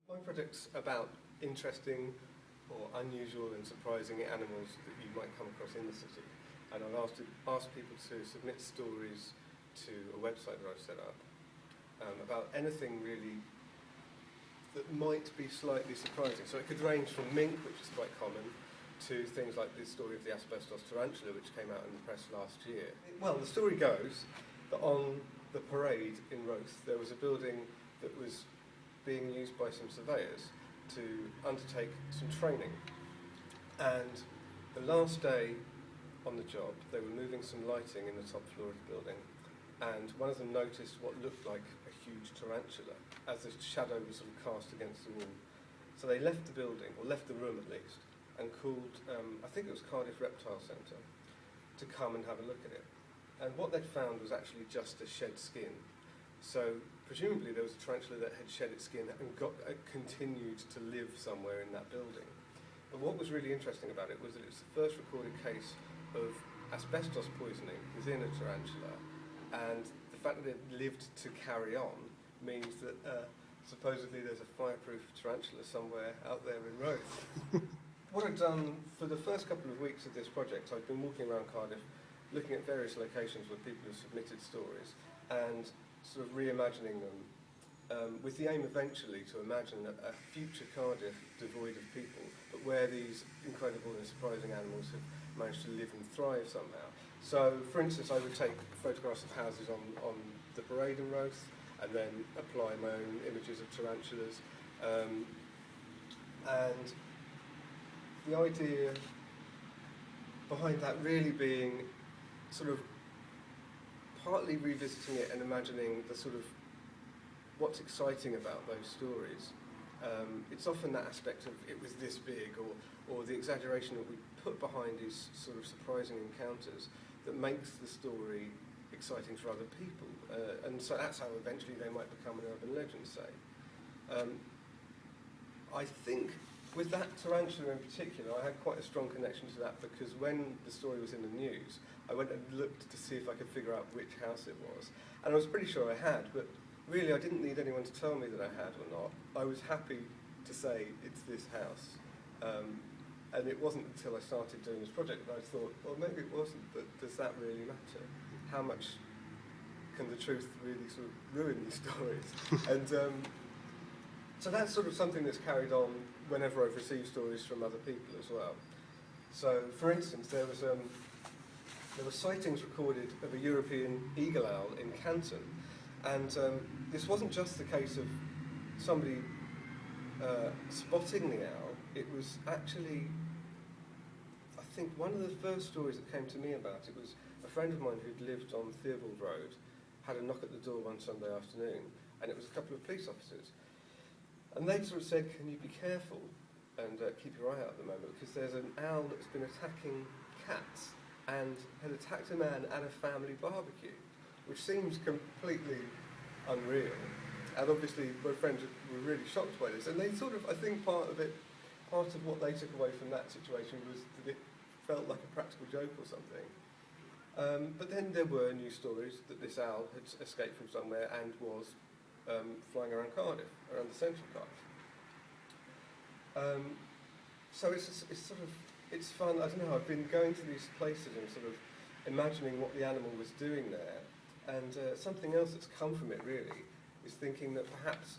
My project's about interesting or unusual and surprising animals that you might come across in the city. And I've asked people to submit stories to a website that I've set up about anything really that might be slightly surprising. So it could range from mink, which is quite common, to things like the story of the asbestos tarantula, which came out in the press last year. Well, the story goes that on the parade in Roath, there was a building that was being used by some surveyors to undertake some training. And the last day on the job, they were moving some lighting in the top floor of the building, and one of them noticed what looked like a huge tarantula as the shadow was sort of cast against the wall. So they left the building, or left the room at least, and called, I think it was Cardiff Reptile Centre, to come and have a look at it. And what they'd found was actually just a shed skin. So presumably there was a tarantula that had shed its skin and continued to live somewhere in that building. But what was really interesting about it was that it's the first recorded case of asbestos poisoning within a tarantula, and the fact that it lived to carry on means that supposedly there's a fireproof tarantula somewhere out there in Roath. What I've done for the first couple of weeks of this project, I've been walking around Cardiff looking at various locations where people have submitted stories and sort of reimagining them with the aim eventually to imagine a future Cardiff devoid of people, but where these incredible and surprising animals have managed to live and thrive somehow. So, for instance, I would take photographs of houses on the parade in Roath and then apply my own images of tarantulas. And the idea behind that really being sort of partly revisiting it and imagining the sort of what's exciting about those stories. It's often that aspect of it was this big, or the exaggeration that we put behind these sort of surprising encounters that makes the story exciting for other people. And so that's how eventually they might become an urban legend, say. I think with that tarantula in particular, I had quite a strong connection to that because when the story was in the news, I went and looked to see if I could figure out which house it was. And I was pretty sure I had, but really I didn't need anyone to tell me that I had or not. I was happy to say it's this house. And it wasn't until I started doing this project that I thought, well, maybe it wasn't, but does that really matter? How much can the truth really sort of ruin these stories? And so that's sort of something that's carried on whenever I've received stories from other people as well. So, for instance, there were sightings recorded of a European eagle owl in Canton, and this wasn't just the case of somebody spotting the owl. It was actually, I think, one of the first stories that came to me about it was a friend of mine who'd lived on Theobald Road had a knock at the door one Sunday afternoon, and it was a couple of police officers. And they sort of said, can you be careful and keep your eye out at the moment, because there's an owl that's been attacking cats and had attacked a man at a family barbecue, which seems completely unreal. And obviously my friends were really shocked by this, and they sort of, I think part of what they took away from that situation was that it felt like a practical joke or something. But then there were news stories that this owl had escaped from somewhere and was flying around Cardiff, around the central Cardiff. So it's fun. I don't know, I've been going to these places and sort of imagining what the animal was doing there, and something else that's come from it really is thinking that perhaps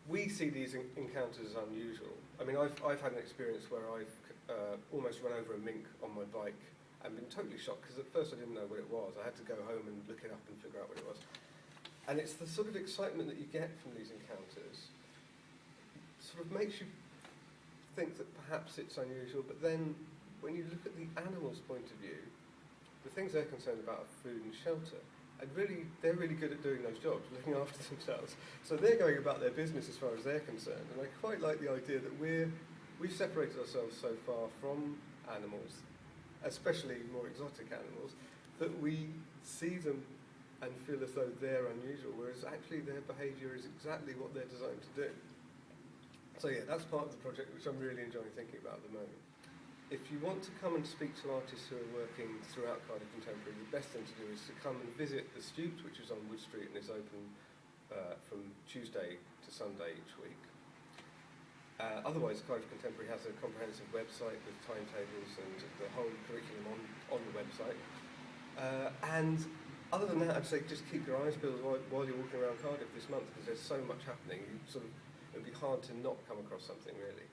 we see these encounters as unusual. I mean, I've had an experience where I've almost run over a mink on my bike and been totally shocked, because at first I didn't know what it was. I had to go home and look it up and figure out what it was. And it's the sort of excitement that you get from these encounters sort of makes you think that perhaps it's unusual, but then when you look at the animal's point of view, the things they're concerned about are food and shelter. And really, they're really good at doing those jobs, looking after themselves. So they're going about their business as far as they're concerned. And I quite like the idea that we've separated ourselves so far from animals, especially more exotic animals, that we see them and feel as though they're unusual, whereas actually their behaviour is exactly what they're designed to do. So yeah, that's part of the project which I'm really enjoying thinking about at the moment. If you want to come and speak to artists who are working throughout Cardiff Contemporary, the best thing to do is to come and visit the Stute, which is on Wood Street and is open from Tuesday to Sunday each week. Otherwise, Cardiff Contemporary has a comprehensive website with timetables and the whole curriculum on the website. And other than that, I'd say just keep your eyes peeled while you're walking around Cardiff this month, because there's so much happening. It'd be hard to not come across something, really.